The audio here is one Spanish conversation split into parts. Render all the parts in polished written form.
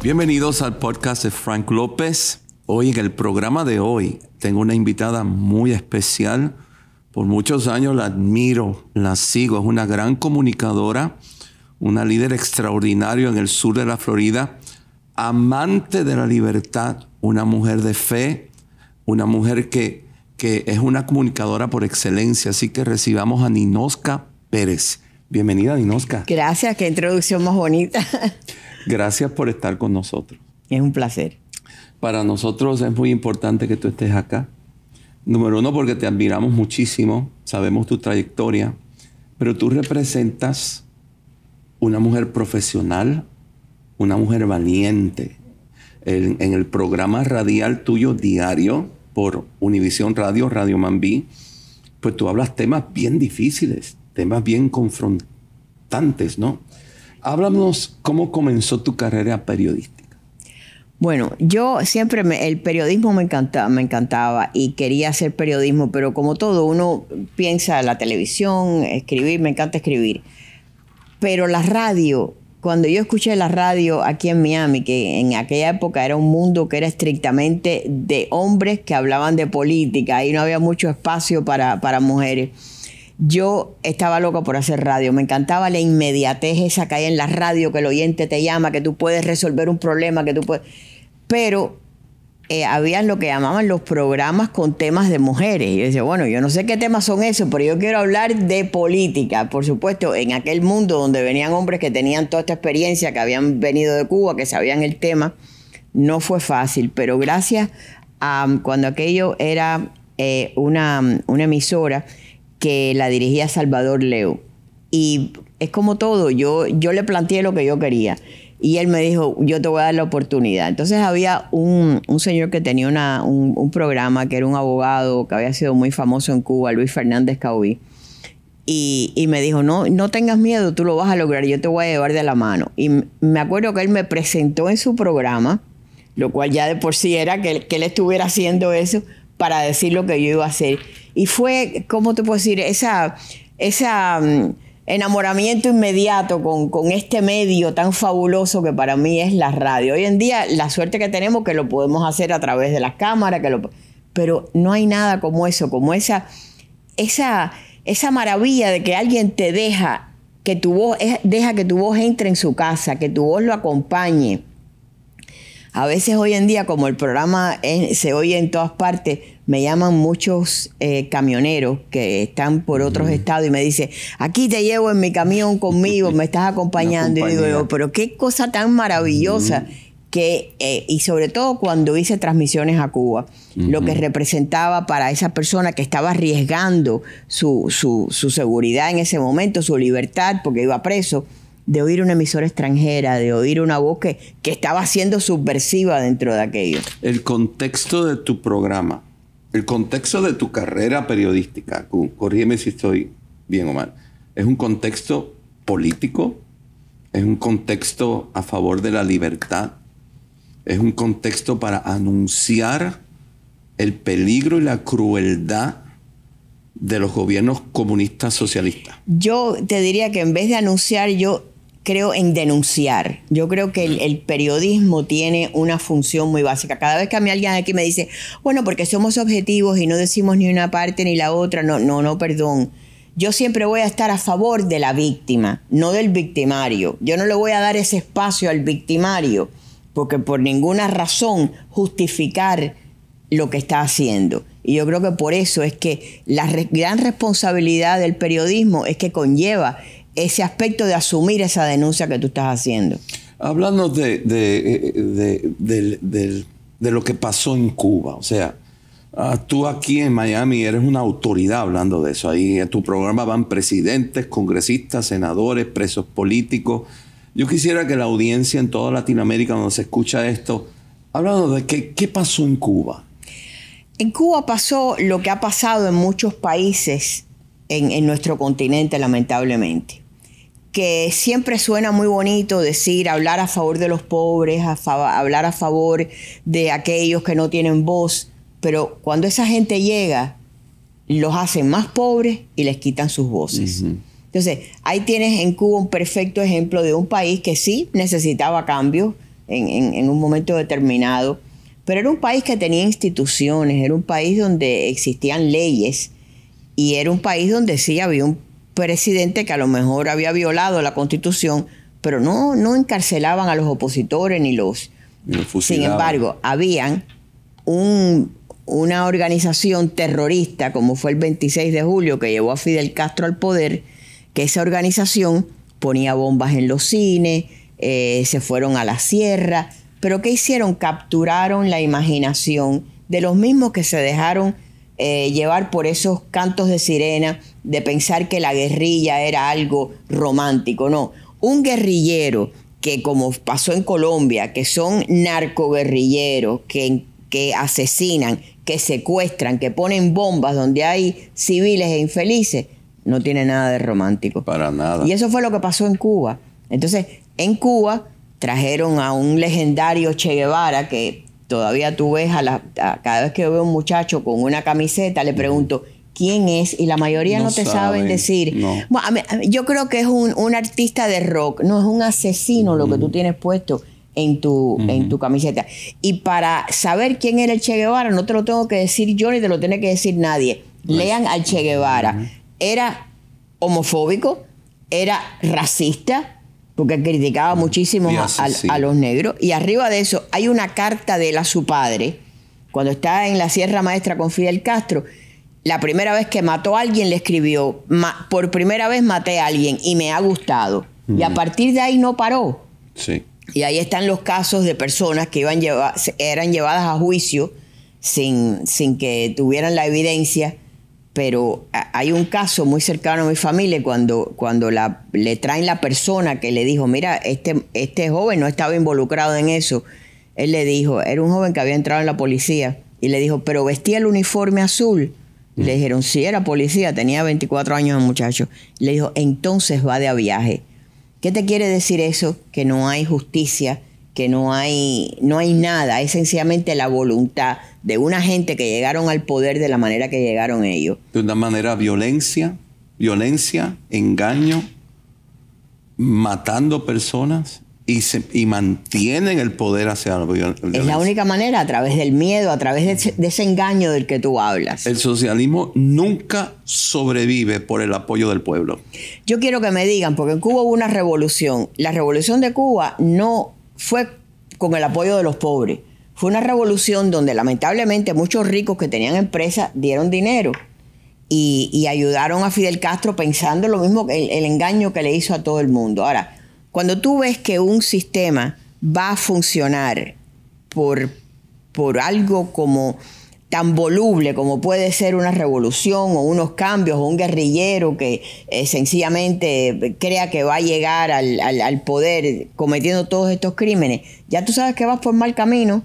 Bienvenidos al podcast de Frank López. Hoy en el programa de hoy tengo una invitada muy especial. Por muchos años la admiro, la sigo. Es una gran comunicadora, una líder extraordinaria en el sur de la Florida, amante de la libertad, una mujer de fe, una mujer que es una comunicadora por excelencia. Así que recibamos a Ninoska Pérez. Bienvenida, Ninoska. Gracias, qué introducción más bonita. Gracias por estar con nosotros. Es un placer. Para nosotros es muy importante que tú estés acá. Número uno, porque te admiramos muchísimo, sabemos tu trayectoria, pero tú representas una mujer profesional, una mujer valiente. En el programa radial tuyo diario por Univisión Radio, Radio Mambí, pues tú hablas temas bien difíciles, temas bien confrontantes, ¿no? Háblanos cómo comenzó tu carrera periodística. Bueno, yo siempre el periodismo me encantaba y quería hacer periodismo, pero como todo, uno piensa en la televisión, escribir, me encanta escribir. Pero la radio, cuando yo escuché la radio aquí en Miami, que en aquella época era un mundo que era estrictamente de hombres que hablaban de política, y no había mucho espacio para mujeres. Yo estaba loca por hacer radio. Me encantaba la inmediatez esa que hay en la radio, que el oyente te llama, que tú puedes resolver un problema, que tú puedes... Pero había lo que llamaban los programas con temas de mujeres. Y yo decía, bueno, yo no sé qué temas son esos, pero yo quiero hablar de política. Por supuesto, en aquel mundo donde venían hombres que tenían toda esta experiencia, que habían venido de Cuba, que sabían el tema, no fue fácil. Pero gracias a cuando aquello era una emisora que la dirigía Salvador Leo. Y es como todo, yo le planteé lo que yo quería. Y él me dijo, yo te voy a dar la oportunidad. Entonces había un señor que tenía un programa, que era un abogado que había sido muy famoso en Cuba, Luis Fernández Caubí. Y me dijo, no tengas miedo, tú lo vas a lograr, yo te voy a llevar de la mano. Y me acuerdo que él me presentó en su programa, lo cual ya de por sí era que él estuviera haciendo eso para decir lo que yo iba a hacer. Y fue, ¿cómo te puedo decir? Enamoramiento inmediato con este medio tan fabuloso que para mí es la radio. Hoy en día, la suerte que tenemos que lo podemos hacer a través de las cámaras, pero no hay nada como eso, como esa maravilla de que alguien te deja que tu voz entre en su casa, que tu voz lo acompañe. A veces hoy en día, como el programa se oye en todas partes, me llaman muchos camioneros que están por otros estados y me dicen, aquí te llevo en mi camión conmigo, me estás acompañando. Y digo, pero qué cosa tan maravillosa. Y sobre todo cuando hice transmisiones a Cuba, lo que representaba para esa persona que estaba arriesgando su seguridad en ese momento, su libertad, porque iba preso, de oír una emisora extranjera, de oír una voz que estaba siendo subversiva dentro de aquello. El contexto de tu programa, el contexto de tu carrera periodística, corrígeme si estoy bien o mal, ¿es un contexto político? ¿Es un contexto a favor de la libertad? ¿Es un contexto para anunciar el peligro y la crueldad de los gobiernos comunistas socialistas? Yo te diría que en vez de anunciar, yo creo en denunciar. Yo creo que el periodismo tiene una función muy básica. Cada vez que a mí alguien aquí me dice, bueno, porque somos objetivos y no decimos ni una parte ni la otra, no, perdón. Yo siempre voy a estar a favor de la víctima, no del victimario. Yo no le voy a dar ese espacio al victimario, porque por ninguna razón justificar lo que está haciendo. Y yo creo que por eso es que la gran responsabilidad del periodismo es que conlleva ese aspecto de asumir esa denuncia que tú estás haciendo. Háblanos de lo que pasó en Cuba. O sea, tú aquí en Miami eres una autoridad hablando de eso. Ahí en tu programa van presidentes, congresistas, senadores, presos políticos. Yo quisiera que la audiencia en toda Latinoamérica, donde se escucha esto, háblanos de qué pasó en Cuba. En Cuba pasó lo que ha pasado en muchos países en nuestro continente, lamentablemente. Que siempre suena muy bonito hablar a favor de los pobres, hablar a favor de aquellos que no tienen voz, pero cuando esa gente llega, los hacen más pobres y les quitan sus voces. Entonces, ahí tienes en Cuba un perfecto ejemplo de un país que sí necesitaba cambios, en un momento determinado. Pero era un país que tenía instituciones, era un país donde existían leyes y era un país donde sí había un presidente que a lo mejor había violado la Constitución, pero no encarcelaban a los opositores ni los fusilaban. Sin embargo, habían una organización terrorista, como fue el 26 de julio, que llevó a Fidel Castro al poder, que esa organización ponía bombas en los cines, se fueron a la sierra. Pero ¿qué hicieron? Capturaron la imaginación de los mismos que se dejaron llevar por esos cantos de sirena, de pensar que la guerrilla era algo romántico. No, un guerrillero que, como pasó en Colombia, que son narcoguerrilleros, que asesinan, que secuestran, que ponen bombas donde hay civiles e infelices, no tiene nada de romántico. Para nada. Y eso fue lo que pasó en Cuba. Entonces, en Cuba trajeron a un legendario Che Guevara que todavía tú ves cada vez que yo veo un muchacho con una camiseta, le pregunto quién es, y la mayoría no te saben decir. No. Bueno, yo creo que es un artista de rock, no, es un asesino lo que tú tienes puesto en tu camiseta. Y para saber quién era el Che Guevara, no te lo tengo que decir yo ni te lo tiene que decir nadie. Lean al Che Guevara. Era homofóbico, era racista, porque criticaba muchísimo a los negros. Y arriba de eso hay una carta de él a su padre, cuando estaba en la Sierra Maestra con Fidel Castro. La primera vez que mató a alguien le escribió, por primera vez maté a alguien y me ha gustado. Y a partir de ahí no paró. Sí. Y ahí están los casos de personas que eran llevadas a juicio sin que tuvieran la evidencia. Pero hay un caso muy cercano a mi familia cuando le traen la persona que le dijo, mira, este joven no estaba involucrado en eso. Él le dijo, era un joven que había entrado en la policía, y le dijo, pero vestía el uniforme azul. Le dijeron, sí, era policía, tenía 24 años el muchacho. Le dijo, entonces va de a viaje. ¿Qué te quiere decir eso? Que no hay justicia, que no hay nada, es sencillamente la voluntad de una gente que llegaron al poder de la manera que llegaron ellos. De una manera violencia, engaño, matando personas y mantienen el poder hacia la violencia. Es la única manera, a través del miedo, a través de ese engaño del que tú hablas. El socialismo nunca sobrevive por el apoyo del pueblo. Yo quiero que me digan, porque en Cuba hubo una revolución. La revolución de Cuba no fue con el apoyo de los pobres. Fue una revolución donde lamentablemente muchos ricos que tenían empresas dieron dinero y ayudaron a Fidel Castro pensando lo mismo, el engaño que le hizo a todo el mundo. Ahora, cuando tú ves que un sistema va a funcionar por algo como tan voluble como puede ser una revolución o unos cambios o un guerrillero que sencillamente crea que va a llegar al poder cometiendo todos estos crímenes, ya tú sabes que vas por mal camino.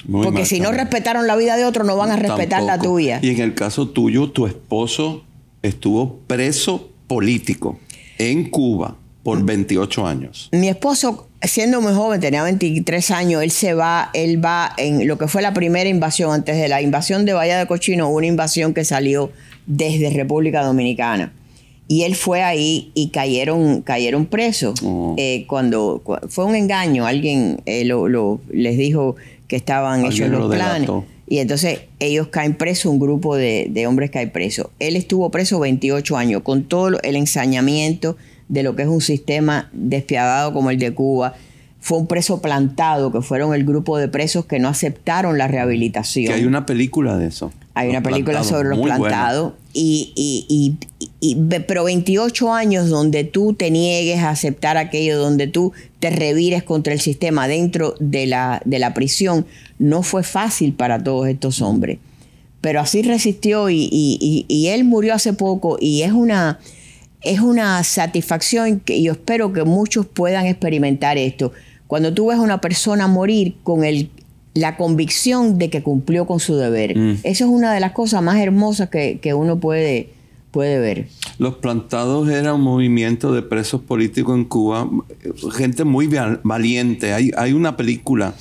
Porque si no respetaron la vida de otro, no van a respetar la tuya. Y en el caso tuyo, tu esposo estuvo preso político en Cuba por 28 años. Mi esposo, siendo muy joven, tenía 23 años, él va en lo que fue la primera invasión. Antes de la invasión de Bahía de Cochino, hubo una invasión que salió desde República Dominicana. Y él fue ahí y cayeron presos. Cuando fue un engaño, alguien les dijo que estaban hechos los planes. Y entonces ellos caen presos, un grupo de hombres cae preso. Él estuvo preso 28 años, con todo el ensañamiento de lo que es un sistema despiadado como el de Cuba. Fue un preso plantado, que fueron el grupo de presos que no aceptaron la rehabilitación. Que hay una película de eso. Hay una película sobre los plantados. Pero 28 años donde tú te niegues a aceptar aquello, donde tú te revires contra el sistema dentro de la prisión, no fue fácil para todos estos hombres. Pero así resistió y él murió hace poco, y es una satisfacción que yo espero que muchos puedan experimentar esto. Cuando tú ves a una persona morir con la convicción de que cumplió con su deber. Eso es una de las cosas más hermosas que uno puede ver. Los plantados era un movimiento de presos políticos en Cuba, gente muy valiente. Hay una película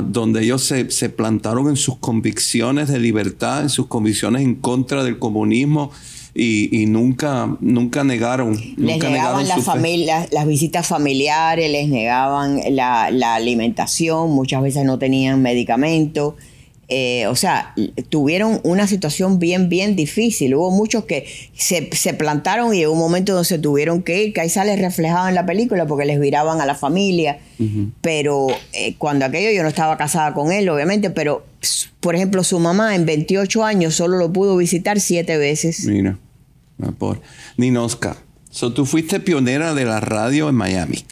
donde ellos se plantaron en sus convicciones de libertad, en sus convicciones en contra del comunismo, y nunca negaron. Les nunca negaban negaron las visitas familiares, les negaban la alimentación, muchas veces no tenían medicamentos. O sea, tuvieron una situación bien difícil. Hubo muchos que se plantaron y llegó un momento donde se tuvieron que ir, que ahí sale reflejado en la película porque les viraban a la familia. Pero cuando aquello, yo no estaba casada con él, obviamente, pero por ejemplo, su mamá en 28 años solo lo pudo visitar 7 veces. Mira, Ninosca, tú fuiste pionera de la radio en Miami.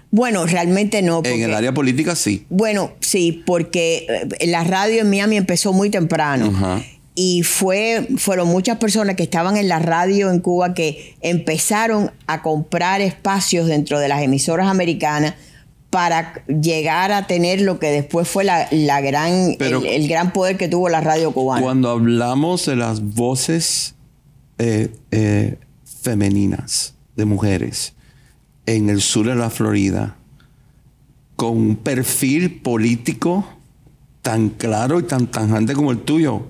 Bueno, realmente no. En el área política sí. Bueno, sí, porque la radio en Miami empezó muy temprano. Y fueron muchas personas que estaban en la radio en Cuba que empezaron a comprar espacios dentro de las emisoras americanas para llegar a tener lo que después fue el gran poder que tuvo la radio cubana. Cuando hablamos de las voces femeninas de mujeres en el sur de la Florida, con un perfil político tan claro y tan tajante como el tuyo,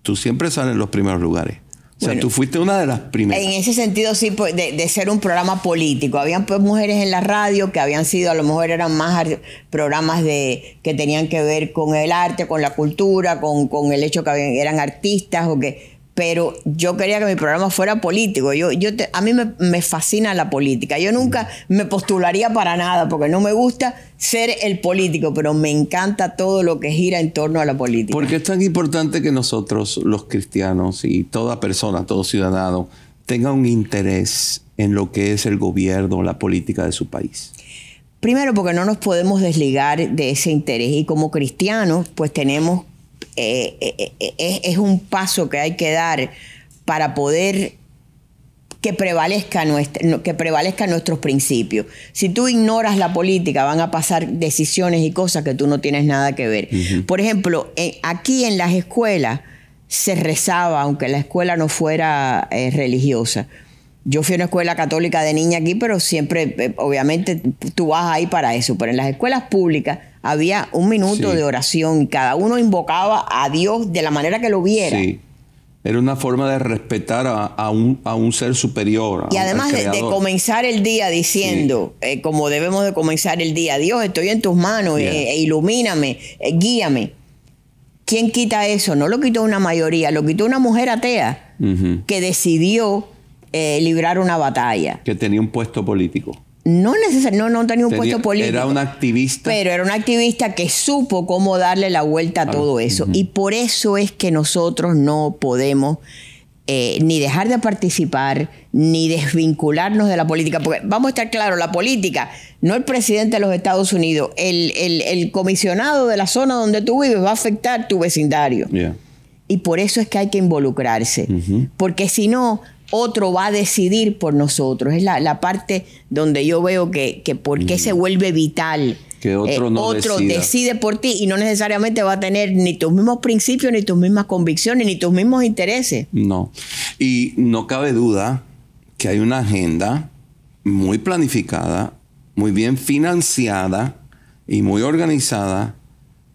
tú siempre sales en los primeros lugares. O sea, tú fuiste una de las primeras. En ese sentido, sí, de ser un programa político. Habían pues mujeres en la radio que habían sido, a lo mejor eran más programas que tenían que ver con el arte, con la cultura, con el hecho que eran artistas pero yo quería que mi programa fuera político. A mí me fascina la política. Yo nunca me postularía para nada porque no me gusta ser el político, pero me encanta todo lo que gira en torno a la política. ¿Por qué es tan importante que nosotros, los cristianos y toda persona, todo ciudadano, tenga un interés en lo que es el gobierno, la política de su país? Primero, porque no nos podemos desligar de ese interés. Y como cristianos, pues tenemos... es un paso que hay que dar para poder que prevalezcan nuestros principios. Si tú ignoras la política, van a pasar decisiones y cosas que tú no tienes nada que ver. Por ejemplo, aquí en las escuelas se rezaba, aunque la escuela no fuera religiosa. Yo fui a una escuela católica de niña aquí, pero siempre, obviamente, tú vas ahí para eso. Pero en las escuelas públicas había un minuto de oración y cada uno invocaba a Dios de la manera que lo viera. Sí. Era una forma de respetar a un ser superior. Y además de comenzar el día diciendo, como debemos de comenzar el día, Dios, estoy en tus manos, ilumíname, guíame. ¿Quién quita eso? No lo quitó una mayoría, lo quitó una mujer atea que decidió librar una batalla. Que tenía un puesto político. No tenía un puesto político. Era una activista. Pero era una activista que supo cómo darle la vuelta a todo eso. Y por eso es que nosotros no podemos ni dejar de participar, ni desvincularnos de la política. Porque vamos a estar claros, la política, no el presidente de los Estados Unidos, el comisionado de la zona donde tú vives va a afectar tu vecindario. Y por eso es que hay que involucrarse. Porque si no, otro va a decidir por nosotros. Es la parte donde yo veo que por qué se vuelve vital. Que otro decide por ti y no necesariamente va a tener ni tus mismos principios, ni tus mismas convicciones, ni tus mismos intereses. No. Y no cabe duda que hay una agenda muy planificada, muy bien financiada y muy organizada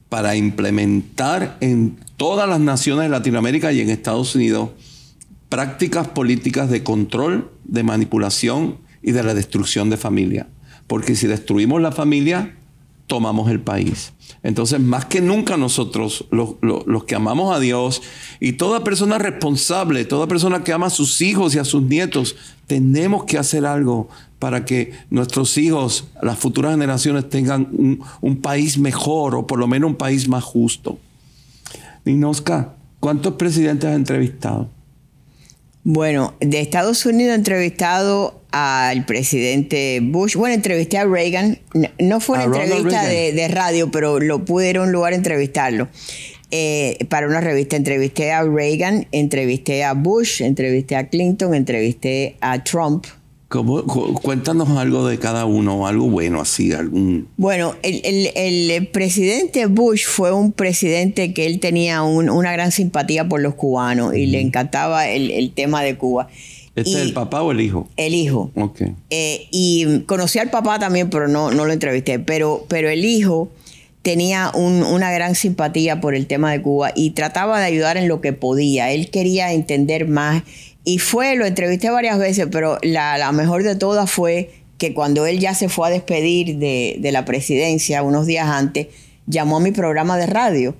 para implementar en todas las naciones de Latinoamérica y en Estados Unidos prácticas políticas de control, de manipulación y de la destrucción de familia. Porque si destruimos la familia, tomamos el país. Entonces, más que nunca nosotros, los que amamos a Dios y toda persona responsable, toda persona que ama a sus hijos y a sus nietos, tenemos que hacer algo para que nuestros hijos, las futuras generaciones, tengan un país mejor o por lo menos un país más justo. Ninosca, ¿cuántos presidentes has entrevistado? Bueno, de Estados Unidos he entrevistado al presidente Bush. Bueno, entrevisté a Reagan. No fue una entrevista de radio, pero lo pude ir a un lugar a entrevistarlo. Para una revista entrevisté a Reagan, entrevisté a Bush, entrevisté a Clinton, entrevisté a Trump. Cuéntanos algo de cada uno, algo bueno así, algún... Bueno, el presidente Bush fue un presidente que él tenía una gran simpatía por los cubanos y le encantaba el tema de Cuba. ¿Este es el papá o el hijo? El hijo. Okay. Y conocí al papá también, pero no lo entrevisté. Pero el hijo tenía una gran simpatía por el tema de Cuba y trataba de ayudar en lo que podía. Él quería entender más Y lo entrevisté varias veces, pero la mejor de todas fue que cuando él ya se fue a despedir de la presidencia unos días antes, llamó a mi programa de radio.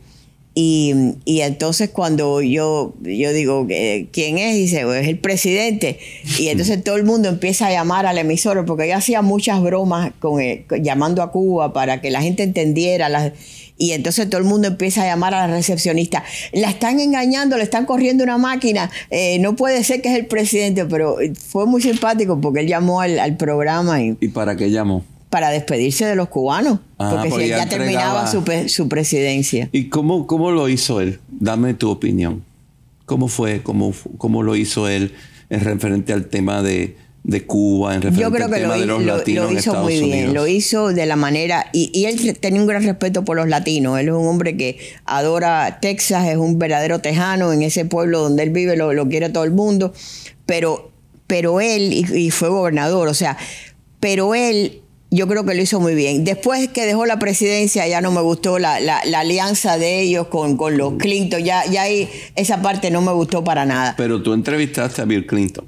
Y entonces cuando yo digo, ¿quién es? Dice, es el presidente. Y entonces todo el mundo empieza a llamar al emisor, porque yo hacía muchas bromas llamando a Cuba para que la gente entendiera. Y entonces todo el mundo empieza a llamar a la recepcionista. La están engañando, le están corriendo una máquina. No puede ser que es el presidente. Pero fue muy simpático porque él llamó al programa. ¿Y para qué llamó? Para despedirse de los cubanos, porque si ya terminaba su presidencia. ¿Y cómo lo hizo él? Dame tu opinión. ¿Cómo fue? ¿Cómo lo hizo él en referente al tema de Cuba, en referente al tema de los latinos en Estados Unidos? Yo creo que lo hizo muy bien. Lo hizo de la manera... Y él tenía un gran respeto por los latinos. Él es un hombre que adora Texas, es un verdadero tejano. En ese pueblo donde él vive lo quiere todo el mundo. Pero él, y fue gobernador, o sea, pero él... Yo creo que lo hizo muy bien. Después que dejó la presidencia ya no me gustó la alianza de ellos con los Clinton. Ya ahí esa parte no me gustó para nada. Pero tú entrevistaste a Bill Clinton.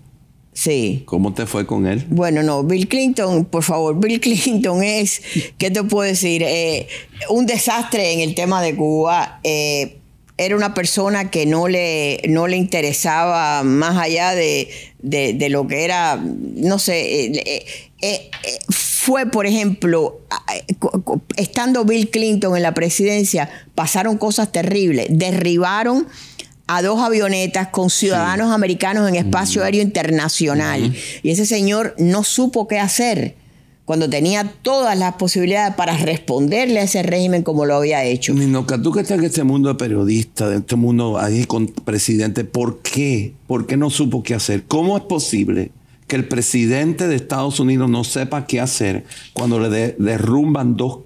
Sí. ¿Cómo te fue con él? Bueno, no, Bill Clinton, por favor, Bill Clinton es, ¿qué te puedo decir? Un desastre en el tema de Cuba. Era una persona que no le interesaba más allá de lo que era, no sé, fue, por ejemplo, estando Bill Clinton en la presidencia, pasaron cosas terribles. Derribaron a 2 avionetas con ciudadanos americanos en espacio aéreo internacional. Y ese señor no supo qué hacer cuando tenía todas las posibilidades para responderle a ese régimen como lo había hecho. Ninoca, tú que estás en este mundo de periodistas, en este mundo ahí con presidente, ¿por qué? ¿Por qué no supo qué hacer? ¿Cómo es posible que el presidente de Estados Unidos no sepa qué hacer cuando le derrumban 2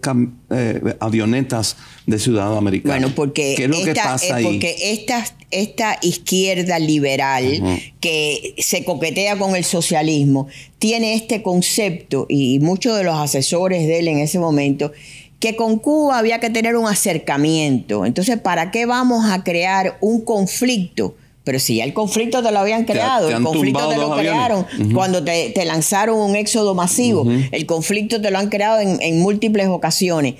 avionetas de ciudadanos americanos? Bueno, porque ¿qué es lo que pasa ahí? Porque esta izquierda liberal que se coquetea con el socialismo tiene este concepto, y muchos de los asesores de él en ese momento, que con Cuba había que tener un acercamiento. Entonces, ¿para qué vamos a crear un conflicto? Pero si ya el conflicto te lo habían creado, el conflicto te lo crearon cuando te lanzaron un éxodo masivo, el conflicto te lo han creado en múltiples ocasiones.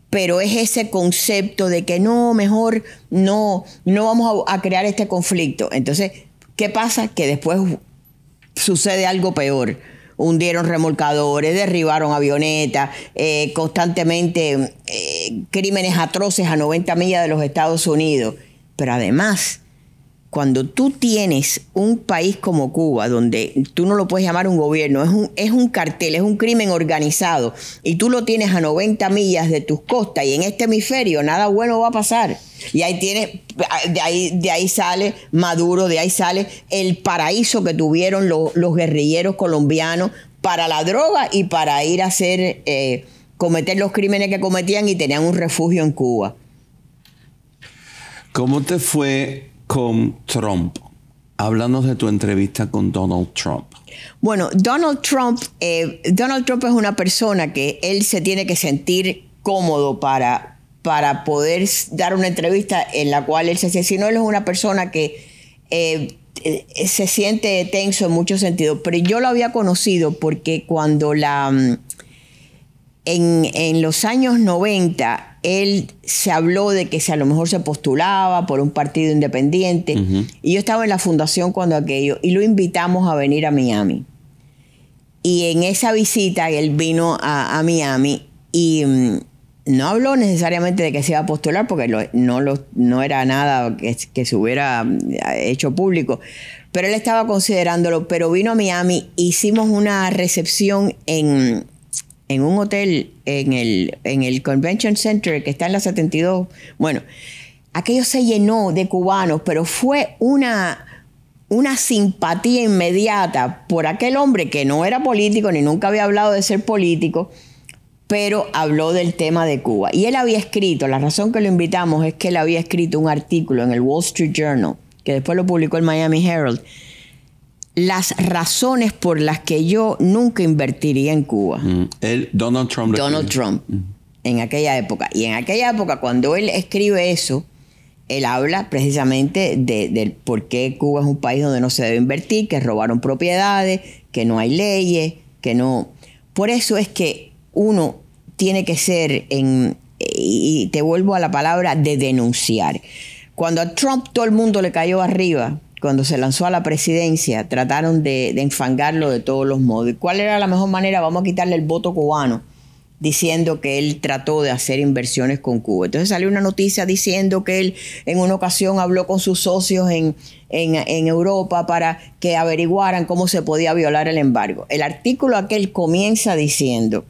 Pero es ese concepto de que no, mejor no vamos a crear este conflicto. Entonces, ¿qué pasa? Que después sucede algo peor. Hundieron remolcadores, derribaron avionetas, constantemente crímenes atroces a 90 millas de los Estados Unidos. Pero además, cuando tú tienes un país como Cuba, donde tú no lo puedes llamar un gobierno, es un cartel, es un crimen organizado, y tú lo tienes a 90 millas de tus costas, y en este hemisferio nada bueno va a pasar. Y ahí tienes, de ahí sale Maduro, de ahí sale el paraíso que tuvieron los guerrilleros colombianos para la droga y para ir a cometer los crímenes que cometían, y tenían un refugio en Cuba. ¿Cómo te fue con Trump? Háblanos de tu entrevista con Donald Trump. Bueno, Donald Trump es una persona que él se tiene que sentir cómodo para poder dar una entrevista en la cual él si no, él es una persona que se siente tenso en muchos sentidos. Pero yo lo había conocido porque cuando en los años 90 él se habló de que a lo mejor se postulaba por un partido independiente, y yo estaba en la fundación cuando aquello, y lo invitamos a venir a Miami. Y en esa visita él vino a Miami y no habló necesariamente de que se iba a postular, porque no era nada que se hubiera hecho público, pero él estaba considerándolo. Pero vino a Miami, hicimos una recepción en un hotel en el Convention Center que está en la 72. Bueno, aquello se llenó de cubanos, pero fue una simpatía inmediata por aquel hombre que no era político ni nunca había hablado de ser político, pero habló del tema de Cuba. Y él había escrito, la razón que lo invitamos es que él había escrito un artículo en el Wall Street Journal, que después lo publicó el Miami Herald, las razones por las que yo nunca invertiría en Cuba. Donald Trump, en aquella época. Y en aquella época, cuando él escribe eso, él habla precisamente del por qué Cuba es un país donde no se debe invertir, que robaron propiedades, que no hay leyes, que no... Por eso es que uno tiene que ser, y te vuelvo a la palabra de denunciar. Cuando a Trump todo el mundo le cayó arriba, cuando se lanzó a la presidencia, trataron de enfangarlo de todos los modos. ¿Y cuál era la mejor manera? Vamos a quitarle el voto cubano, diciendo que él trató de hacer inversiones con Cuba. Entonces salió una noticia diciendo que él en una ocasión habló con sus socios en Europa para que averiguaran cómo se podía violar el embargo. El artículo aquel comienza diciendo: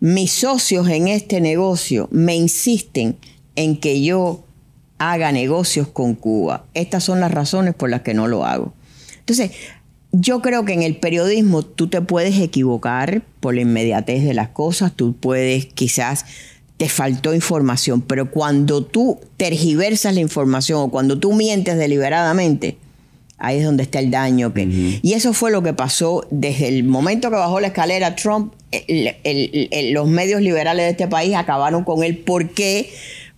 mis socios en este negocio me insisten en que yo haga negocios con Cuba. Estas son las razones por las que no lo hago. Entonces, yo creo que en el periodismo tú te puedes equivocar por la inmediatez de las cosas, tú puedes, quizás te faltó información, pero cuando tú tergiversas la información o cuando tú mientes deliberadamente, ahí es donde está el daño. Y eso fue lo que pasó desde el momento que bajó la escalera Trump. Los medios liberales de este país acabaron con él. ¿Por qué?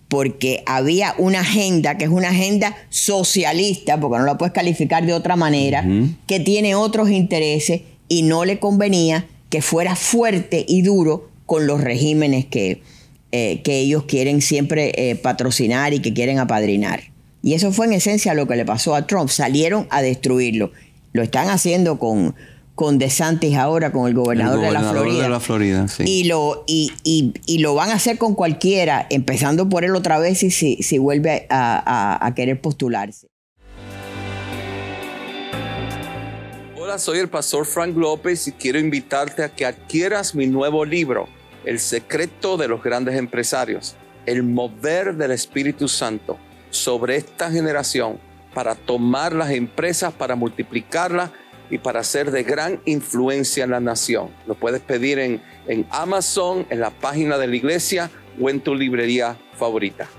Porque había una agenda que es una agenda socialista, porque no la puedes calificar de otra manera, que tiene otros intereses y no le convenía que fuera fuerte y duro con los regímenes que ellos quieren siempre patrocinar y que quieren apadrinar. Y eso fue en esencia lo que le pasó a Trump. Salieron a destruirlo. Lo están haciendo con DeSantis ahora, con el gobernador de la Florida. Sí. Y lo van a hacer con cualquiera, empezando por él otra vez si vuelve a querer postularse. Hola, soy el pastor Frank López y quiero invitarte a que adquieras mi nuevo libro, El secreto de los grandes empresarios, el mover del Espíritu Santo sobre esta generación para tomar las empresas, para multiplicarlas y para ser de gran influencia en la nación. Lo puedes pedir en Amazon, en la página de la iglesia o en tu librería favorita.